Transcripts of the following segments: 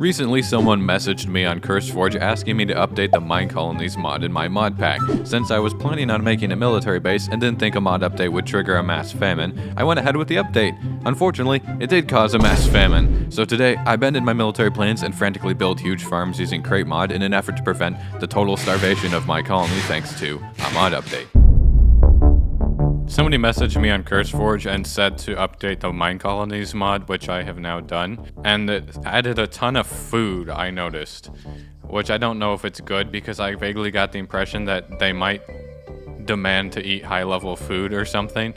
Recently, someone messaged me on CurseForge asking me to update the Minecolonies mod in my mod pack. Since I was planning on making a military base and didn't think a mod update would trigger a mass famine, I went ahead with the update. Unfortunately, it did cause a mass famine. So today, I abandoned my military plans and frantically built huge farms using crate mod in an effort to prevent the total starvation of my colony thanks to a mod update. Somebody messaged me on CurseForge and said to update the Minecolonies mod, which I have now done, and it added a ton of food, I noticed, which I don't know if it's good because I vaguely got the impression that they might demand to eat high-level food or something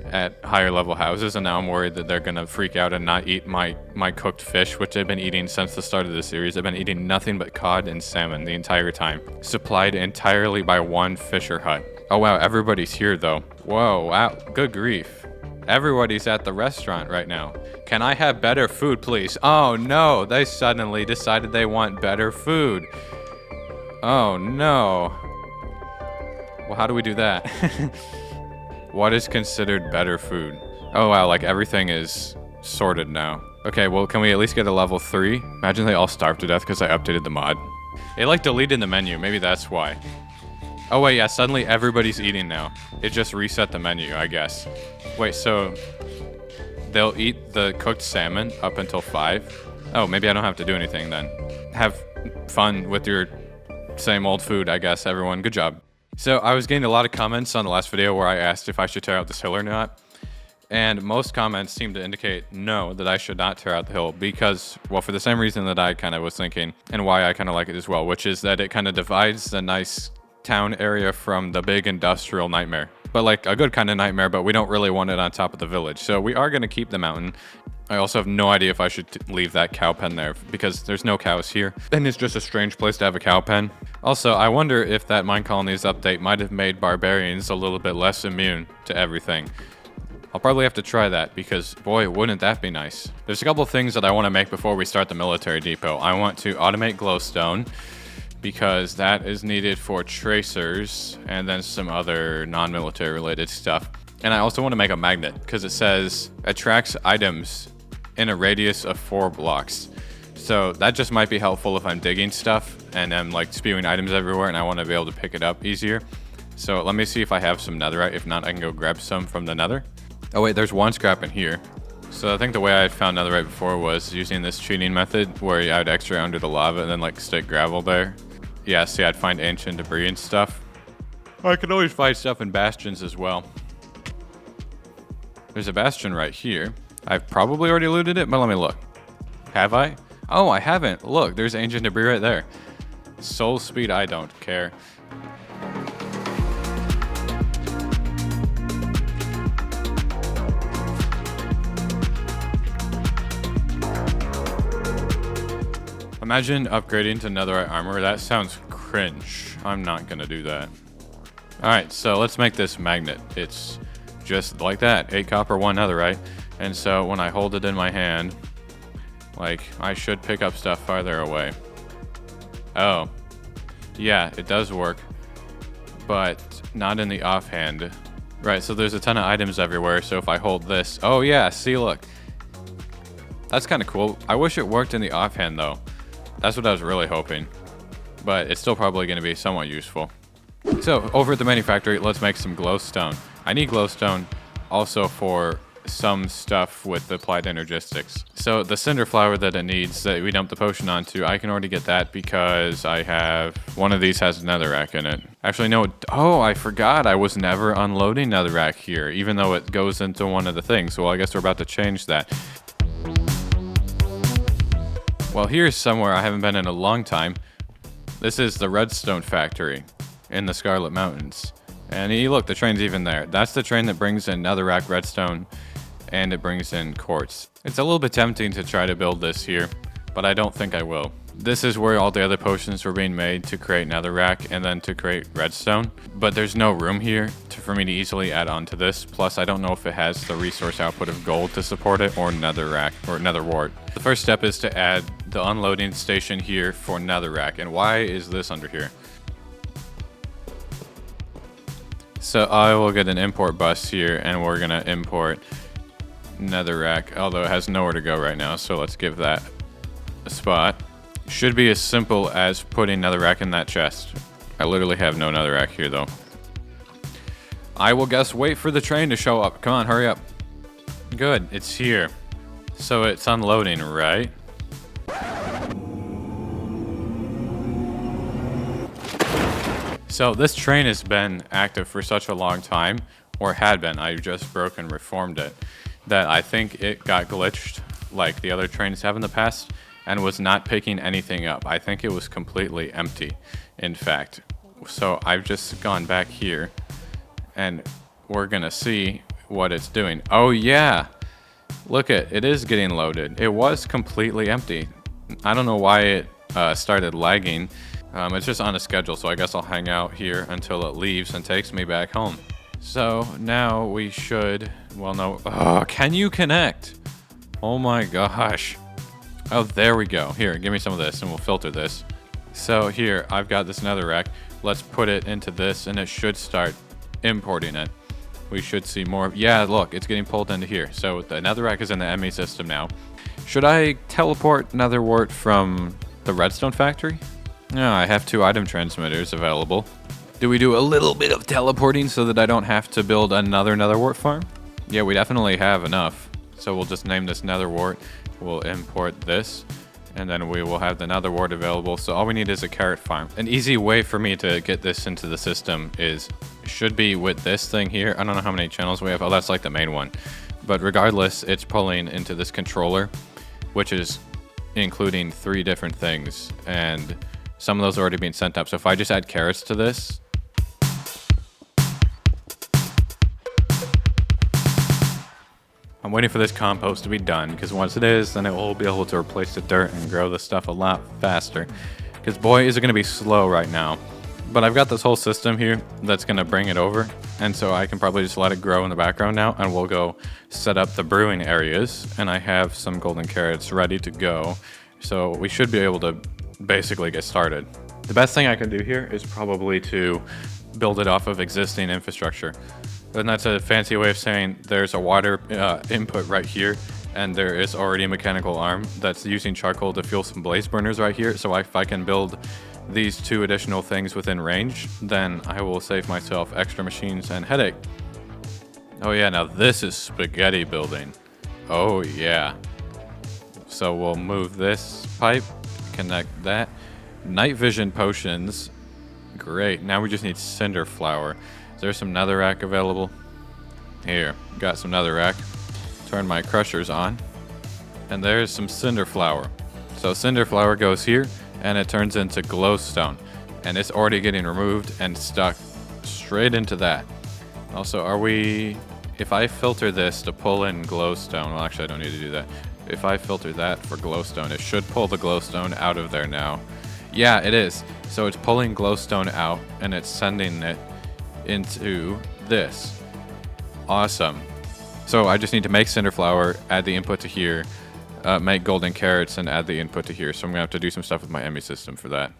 at higher-level houses, and now I'm worried that they're gonna freak out and not eat my cooked fish, which I've been eating since the start of the series. I've been eating nothing but cod and salmon the entire time, supplied entirely by one fisher hut. Oh wow, everybody's here though. Whoa, wow, good grief. Everybody's at the restaurant right now. Can I have better food, please? Oh no, they suddenly decided they want better food. Oh no. Well, how do we do that? What is considered better food? Oh wow, like everything is sorted now. Okay, well, can we at least get a level 3? Imagine they all starved to death because I updated the mod. It like deleted the menu, maybe that's why. Oh wait, yeah, suddenly everybody's eating now. It just reset the menu, I guess. Wait, so they'll eat the cooked salmon up until 5? Oh, maybe I don't have to do anything then. Have fun with your same old food, I guess, everyone. Good job. So I was getting a lot of comments on the last video where I asked if I should tear out this hill or not. And most comments seem to indicate no, that I should not tear out the hill because, well, for the same reason that I kind of was thinking and why I kind of like it as well, which is that it kind of divides the nice town area from the big industrial nightmare. But like a good kind of nightmare, but we don't really want it on top of the village. So we are going to keep the mountain. I also have no idea if I should leave that cow pen there because there's no cows here. And it's just a strange place to have a cow pen. Also, I wonder if that Minecolonies update might have made barbarians a little bit less immune to everything. I'll probably have to try that because, boy, wouldn't that be nice. There's a couple of things that I want to make before we start the military depot. I want to automate glowstone because that is needed for tracers and then some other non-military related stuff. And I also want to make a magnet because it says attracts items in a radius of 4 blocks. So that just might be helpful if I'm digging stuff and I'm like spewing items everywhere and I want to be able to pick it up easier. So let me see if I have some netherite. If not, I can go grab some from the nether. Oh wait, there's one scrap in here. So I think the way I found netherite before was using this cheating method where I would extract under the lava and then like stick gravel there. Yeah, see, I'd find ancient debris and stuff. I could always find stuff in bastions as well. There's a bastion right here. I've probably already looted it, but let me look. Have I? Oh, I haven't. Look, there's ancient debris right there. Soul speed, I don't care. Imagine upgrading to netherite armor. That sounds cringe. I'm not gonna do that. Alright, so let's make this magnet. It's just like that. 8 copper, 1 netherite. And so when I hold it in my hand, like, I should pick up stuff farther away. Oh. Yeah, it does work. But not in the offhand. Right, so there's a ton of items everywhere, so if I hold this... Oh yeah, see, look. That's kind of cool. I wish it worked in the offhand, though. That's what I was really hoping. But it's still probably going to be somewhat useful. So, over at the manufactory, let's make some glowstone. I need glowstone also for some stuff with the applied energistics. So, the cinder flower that it needs that we dump the potion onto, I can already get that because I have... One of these has netherrack in it. Actually, no. Oh, I forgot. I was never unloading netherrack here, even though it goes into one of the things. Well, I guess we're about to change that. Well, here's somewhere I haven't been in a long time. This is the redstone factory in the Scarlet Mountains. And look, the train's even there. That's the train that brings in netherrack, redstone, and it brings in quartz. It's a little bit tempting to try to build this here, but I don't think I will. This is where all the other potions were being made to create netherrack and then to create redstone. But there's no room here for me to easily add on to this. Plus, I don't know if it has the resource output of gold to support it or netherrack or nether wart. The first step is to add the unloading station here for netherrack. And why is this under here? So I will get an import bus here and we're gonna import netherrack, although it has nowhere to go right now. So let's give that spot should be as simple as putting netherrack in that chest. I literally have no netherrack here though. I will guess wait for the train to show up. Come on, hurry up. Good, it's here. So it's unloading, right? So this train has been active for such a long time, or had been, I just broke and reformed it, that I think it got glitched like the other trains have in the past and was not picking anything up. I think it was completely empty, in fact. So I've just gone back here and we're gonna see what it's doing. Oh yeah, look it is getting loaded. It was completely empty. I don't know why it started lagging. It's just on a schedule, so I guess I'll hang out here until it leaves and takes me back home. So now we should, well no, can you connect? Oh my gosh. Oh, there we go. Here, give me some of this and we'll filter this. So here, I've got this netherrack. Let's put it into this and it should start importing it. We should see more. Yeah, look, it's getting pulled into here. So the netherrack is in the ME system now. Should I teleport netherwort from the redstone factory? No, I have 2 item transmitters available. Do we do a little bit of teleporting so that I don't have to build another netherwort farm? Yeah, we definitely have enough. So we'll just name this netherwort. We'll import this, and then we will have the netherwort available. So all we need is a carrot farm. An easy way for me to get this into the system should be with this thing here. I don't know how many channels we have. Oh, that's like the main one. But regardless, it's pulling into this controller, which is including 3 different things. And some of those are already being sent up. So if I just add carrots to this, I'm waiting for this compost to be done, because once it is, then it will be able to replace the dirt and grow the stuff a lot faster. Because boy, is it going to be slow right now. But I've got this whole system here that's going to bring it over, and so I can probably just let it grow in the background now, and we'll go set up the brewing areas, and I have some golden carrots ready to go. So we should be able to basically get started. The best thing I can do here is probably to build it off of existing infrastructure. And that's a fancy way of saying there's a water input right here, and there is already a mechanical arm that's using charcoal to fuel some blaze burners right here. So if I can build these 2 additional things within range, then I will save myself extra machines and headache. Oh yeah, now this is spaghetti building. Oh yeah. So we'll move this pipe, connect that. Night vision potions. Great, now we just need cinder flour. Is there some netherrack available? Here, got some netherrack. Turn my crushers on. And there's some cinder flour. So cinder flour goes here, and it turns into glowstone. And it's already getting removed and stuck straight into that. Also, if I filter this to pull in glowstone, well actually I don't need to do that. If I filter that for glowstone, it should pull the glowstone out of there now. Yeah, it is. So it's pulling glowstone out, and it's sending it into this. Awesome. So I just need to make cinder flour, add the input to here, make golden carrots, and add the input to here. So I'm gonna have to do some stuff with my ME system for that.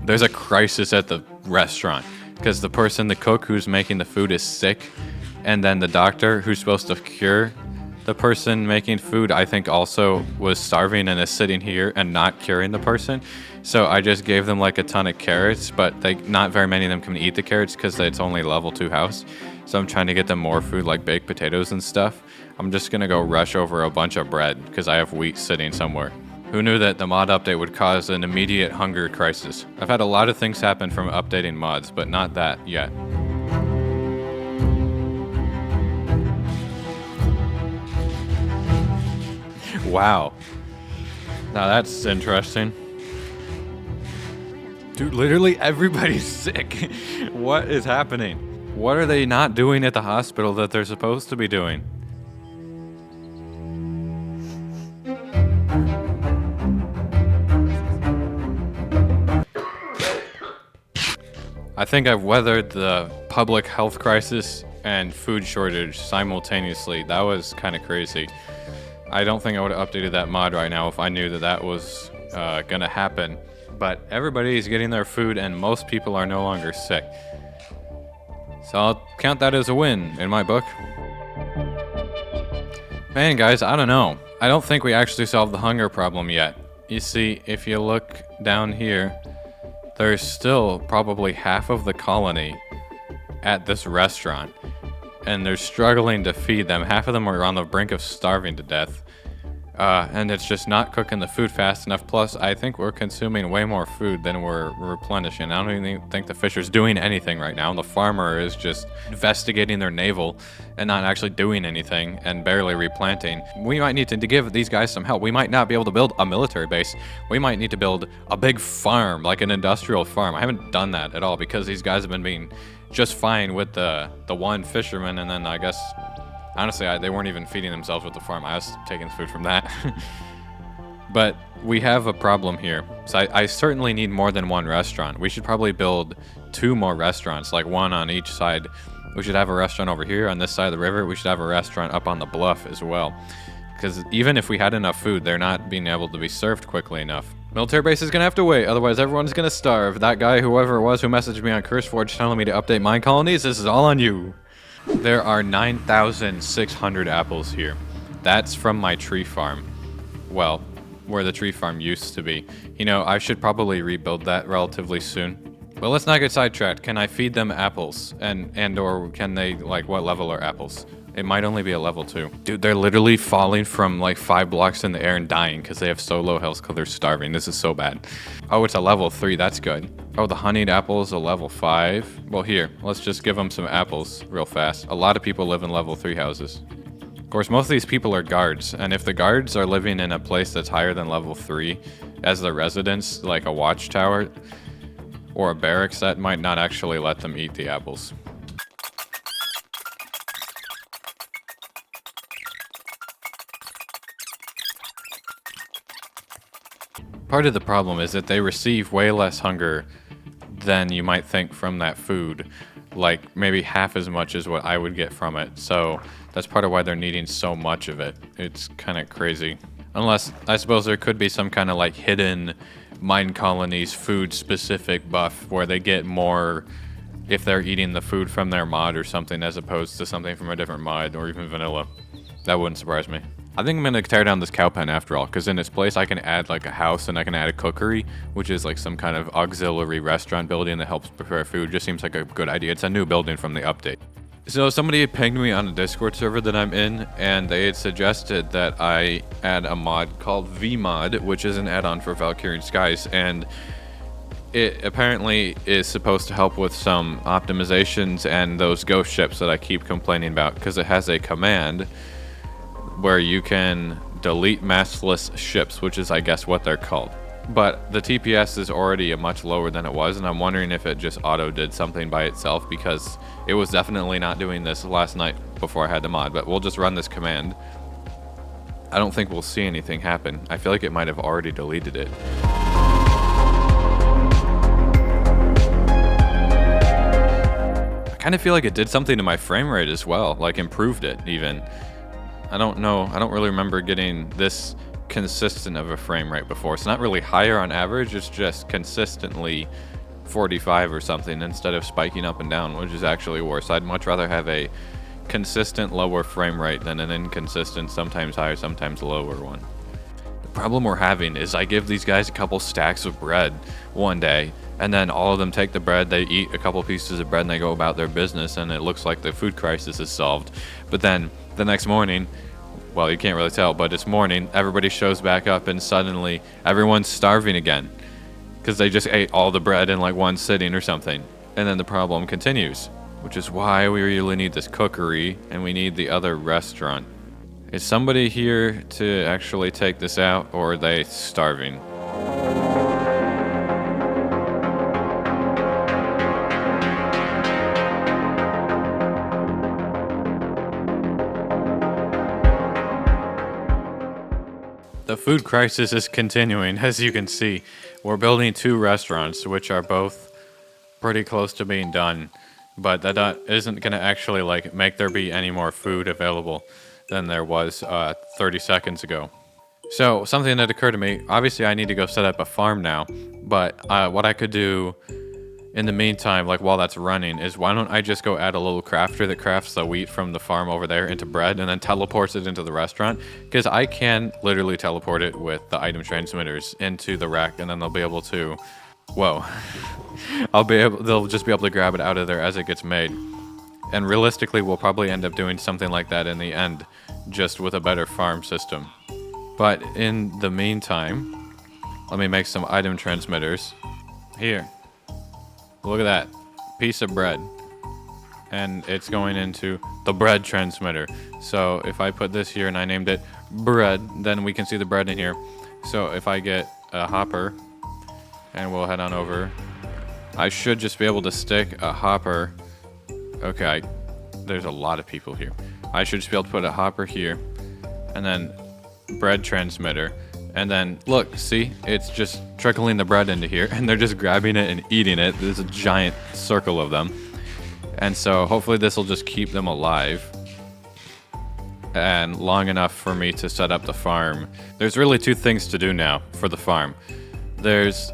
There's a crisis at the restaurant because the cook who's making the food is sick, and then the doctor who's supposed to cure the person making food, I think also was starving and is sitting here and not curing the person. So I just gave them like a ton of carrots, but not very many of them can eat the carrots because it's only level 2 house. So I'm trying to get them more food like baked potatoes and stuff. I'm just gonna go rush over a bunch of bread because I have wheat sitting somewhere. Who knew that the mod update would cause an immediate hunger crisis? I've had a lot of things happen from updating mods, but not that yet. Wow. Now that's interesting. Dude, literally everybody's sick. What is happening? What are they not doing at the hospital that they're supposed to be doing? I think I've weathered the public health crisis and food shortage simultaneously. That was kind of crazy. I don't think I would have updated that mod right now if I knew that that was gonna happen. But everybody's getting their food and most people are no longer sick. So I'll count that as a win in my book. Man, guys, I don't know. I don't think we actually solved the hunger problem yet. You see, if you look down here, there's still probably half of the colony at this restaurant, and they're struggling to feed them. Half of them are on the brink of starving to death. And it's just not cooking the food fast enough. Plus, I think we're consuming way more food than we're replenishing. I don't even think the fisher's doing anything right now. The farmer is just investigating their navel and not actually doing anything and barely replanting. We might need to give these guys some help. We might not be able to build a military base. We might need to build a big farm, like an industrial farm. I haven't done that at all because these guys have been being just fine with the one fisherman, and then I guess... Honestly, they weren't even feeding themselves with the farm. I was taking food from that. But we have a problem here. So I certainly need more than one restaurant. We should probably build 2 more restaurants, like one on each side. We should have a restaurant over here on this side of the river. We should have a restaurant up on the bluff as well. Because even if we had enough food, they're not being able to be served quickly enough. Military base is going to have to wait, otherwise everyone's going to starve. That guy, whoever it was who messaged me on CurseForge telling me to update Minecolonies, this is all on you. There are 9,600 apples here. That's from my tree farm. Well, where the tree farm used to be. You know, I should probably rebuild that relatively soon. But let's not get sidetracked. Can I feed them apples? And or can they, like, what level are apples? It might only be a level 2. Dude, they're literally falling from like 5 blocks in the air and dying because they have so low health because they're starving. This is so bad. Oh, it's a level 3. That's good. Oh, the honeyed apple is a level 5. Well, here, let's just give them some apples real fast. A lot of people live in level 3 houses. Of course, most of these people are guards. And if the guards are living in a place that's higher than level 3 as their residence, like a watchtower or a barracks, that might not actually let them eat the apples. Part of the problem is that they receive way less hunger than you might think from that food, like maybe half as much as what I would get from it. So that's part of why they're needing so much of it. It's kind of crazy. Unless, I suppose there could be some kind of like hidden Minecolonies food specific buff where they get more if they're eating the food from their mod or something as opposed to something from a different mod or even vanilla. That wouldn't surprise me. I think I'm gonna tear down this cow pen after all, because in its place I can add like a house and I can add a cookery, which is like some kind of auxiliary restaurant building that helps prepare food. Just seems like a good idea. It's a new building from the update. So somebody had pinged me on a Discord server that I'm in, and they had suggested that I add a mod called VMod, which is an add-on for Valkyrian Skies, and it apparently is supposed to help with some optimizations and those ghost ships that I keep complaining about, because it has a command where you can delete mastless ships, which is, I guess, what they're called. But the TPS is already much lower than it was, and I'm wondering if it just auto did something by itself, because it was definitely not doing this last night before I had the mod. But we'll just run this command. I don't think we'll see anything happen. I feel like it might have already deleted it. I kind of feel like it did something to my frame rate as well, like improved it even. I don't know, I don't really remember getting this consistent of a frame rate before. It's not really higher on average, it's just consistently 45 or something instead of spiking up and down, which is actually worse. I'd much rather have a consistent lower frame rate than an inconsistent, sometimes higher, sometimes lower one. The problem we're having is I give these guys a couple stacks of bread one day, and then all of them take the bread, they eat a couple pieces of bread, and they go about their business, and it looks like the food crisis is solved. But then the next morning, well, you can't really tell, but it's morning, everybody shows back up, and suddenly everyone's starving again because they just ate all the bread in like one sitting or something. And then the problem continues, which is why we really need this cookery and we need the other restaurant. Is somebody here to actually take this out, or are they starving? The food crisis is continuing, as you can see. We're building 2 restaurants, which are both pretty close to being done, but that isn't going to actually like make there be any more food available than there was 30 seconds ago. So something that occurred to me, obviously I need to go set up a farm now, but what I could do in the meantime, like while that's running, is why don't I just go add a little crafter that crafts the wheat from the farm over there into bread and then teleports it into the restaurant? Because I can literally teleport it with the item transmitters into the rack, and then they'll be able to, whoa, they'll just be able to grab it out of there as it gets made. And realistically, we'll probably end up doing something like that in the end, just with a better farm system. But in the meantime, let me make some item transmitters. Here. Look at that. Piece of bread. And it's going into the bread transmitter. So if I put this here and I named it bread, then we can see the bread in here. So if I get a hopper, and we'll head on over, I should just be able to stick a hopper. Okay, there's a lot of people here. I should just be able to put a hopper here, and then bread transmitter. And then, look, see? It's just trickling the bread into here, and they're just grabbing it and eating it. There's a giant circle of them. And so, hopefully this will just keep them alive. And long enough for me to set up the farm. There's really two things to do now for the farm. There's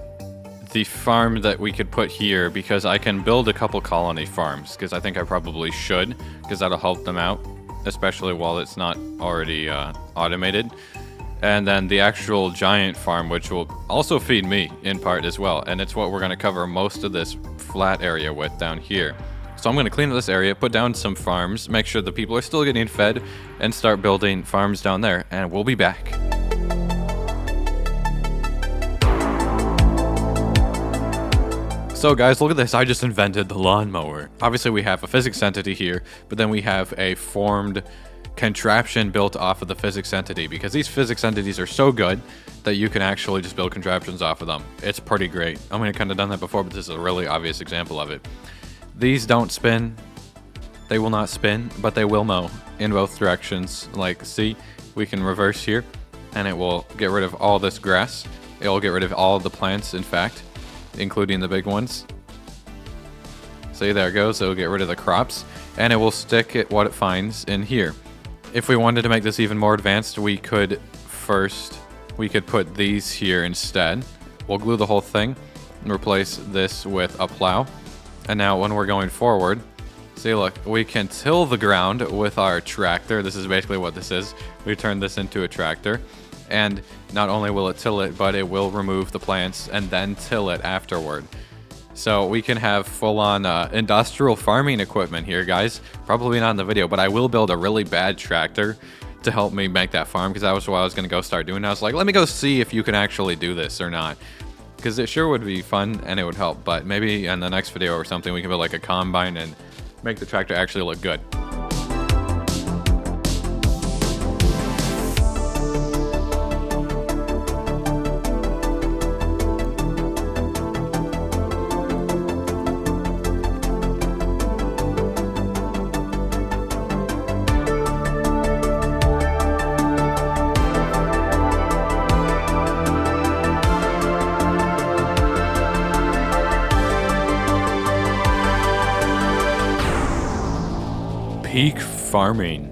the farm that we could put here, because I can build a couple colony farms, because I think I probably should, because that'll help them out, especially while it's not already automated. And then the actual giant farm, which will also feed me in part as well. And it's what we're going to cover most of this flat area with down here. So I'm going to clean up this area, put down some farms, make sure the people are still getting fed, and start building farms down there. And we'll be back. So guys, look at this. I just invented the lawnmower. Obviously we have a physics entity here, but then we have a formed contraption built off of the physics entity, because these physics entities are so good that you can actually just build contraptions off of them. It's pretty great. I mean, I kind of done that before, but this is a really obvious example of it. These don't spin. They will not spin, but they will mow in both directions. Like, see, we can reverse here, and it will get rid of all this grass. It will get rid of all of the plants, in fact, including the big ones. See, there it goes. It will get rid of the crops, and it will stick at what it finds in here. If we wanted to make this even more advanced, we could put these here instead. We'll glue the whole thing and replace this with a plow. And now when we're going forward, see, look, we can till the ground with our tractor. This is basically what this is. We turn this into a tractor. And not only will it till it, but it will remove the plants and then till it afterward. So we can have full-on industrial farming equipment here, guys. Probably not in the video, but I will build a really bad tractor to help me make that farm, because that was what I was going to go start doing. I was like, let me go see if you can actually do this or not, because it sure would be fun and it would help. But maybe in the next video or something, we can build like a combine and make the tractor actually look good. Peak farming.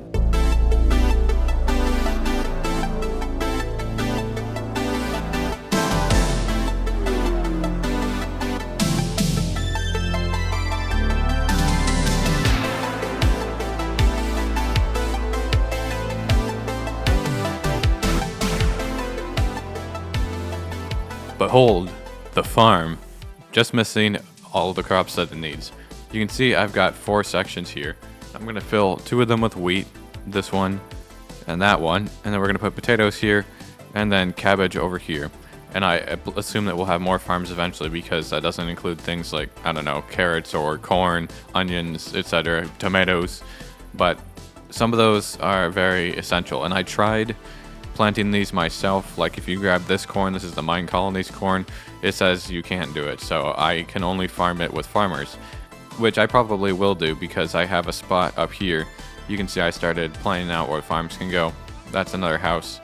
Behold, the farm. Just missing all the crops that it needs. You can see I've got 4 sections here. I'm going to fill 2 of them with wheat, this one and that one, and then we're going to put potatoes here and then cabbage over here. And I assume that we'll have more farms eventually, because that doesn't include things like, I don't know, carrots or corn, onions, etc., tomatoes. But some of those are very essential. And I tried planting these myself. Like if you grab this corn, this is the Minecolonies corn, it says you can't do it. So I can only farm it with farmers, which I probably will do, because I have a spot up here. You can see I started planning out where farms can go. That's another house.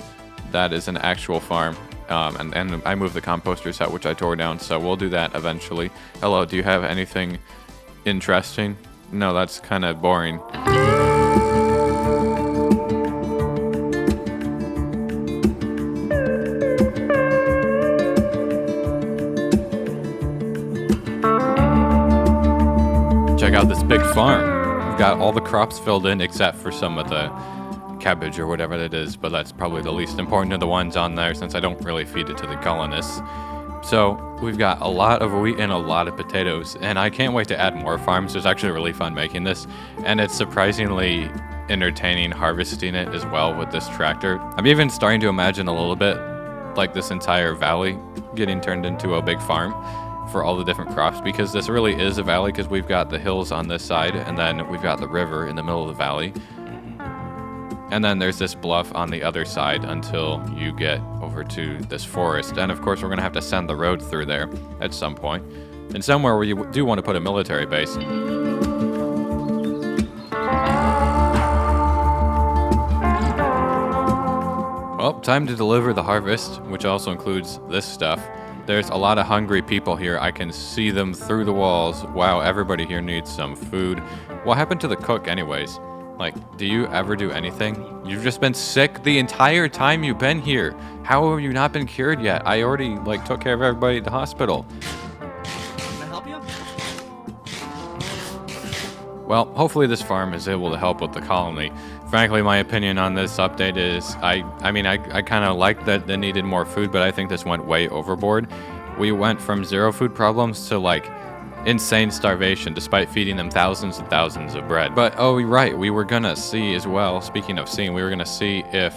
That is an actual farm. And I moved the composters out, which I tore down, so we'll do that eventually. Hello, do you have anything interesting? No, that's kind of boring. check out this big farm. We've got all the crops filled in except for some of the cabbage or whatever it is, but that's probably the least important of the ones on there since I don't really feed it to the colonists. So we've got a lot of wheat and a lot of potatoes, and I can't wait to add more farms. It's actually really fun making this, and it's surprisingly entertaining harvesting it as well with this tractor. I'm even starting to imagine a little bit like this entire valley getting turned into a big farm for all the different crops, because this really is a valley because we've got the hills on this side and then we've got the river in the middle of the valley. And then there's this bluff on the other side until you get over to this forest. And of course, we're going to have to send the road through there at some point. And somewhere where you do want to put a military base. Well, time to deliver the harvest, which also includes this stuff. There's a lot of hungry people here. I can see them through the walls. Wow, everybody here needs some food. What happened to the cook anyways? Like, do you ever do anything? You've just been sick the entire time you've been here. How have you not been cured yet? I already, like, took care of everybody at the hospital. Can I help you? Well, hopefully this farm is able to help with the colony. Frankly, my opinion on this update is, I kind of like that they needed more food, but I think this went way overboard. We went from 0 food problems to, like, insane starvation despite feeding them thousands and thousands of bread. But oh right, we were gonna see as well, speaking of seeing, we were gonna see if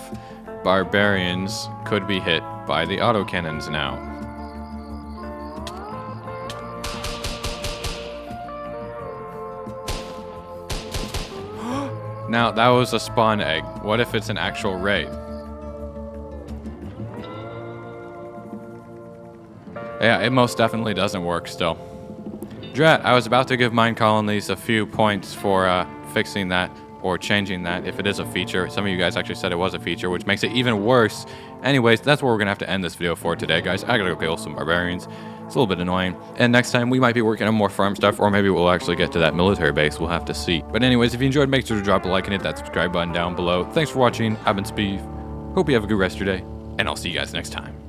barbarians could be hit by the autocannons now. Now that was a spawn egg. What if it's an actual raid? Yeah, it most definitely doesn't work still. Drat, I was about to give Minecolonies a few points for fixing that or changing that if it is a feature. Some of you guys actually said it was a feature, which makes it even worse. Anyways, that's where we're gonna have to end this video for today, guys. I gotta go kill some barbarians. It's a little bit annoying. And next time we might be working on more farm stuff, or maybe we'll actually get to that military base. We'll have to see. But anyways, if you enjoyed, make sure to drop a like and hit that subscribe button down below. Thanks for watching. I've been Sbeev. Hope you have a good rest of your day, and I'll see you guys next time.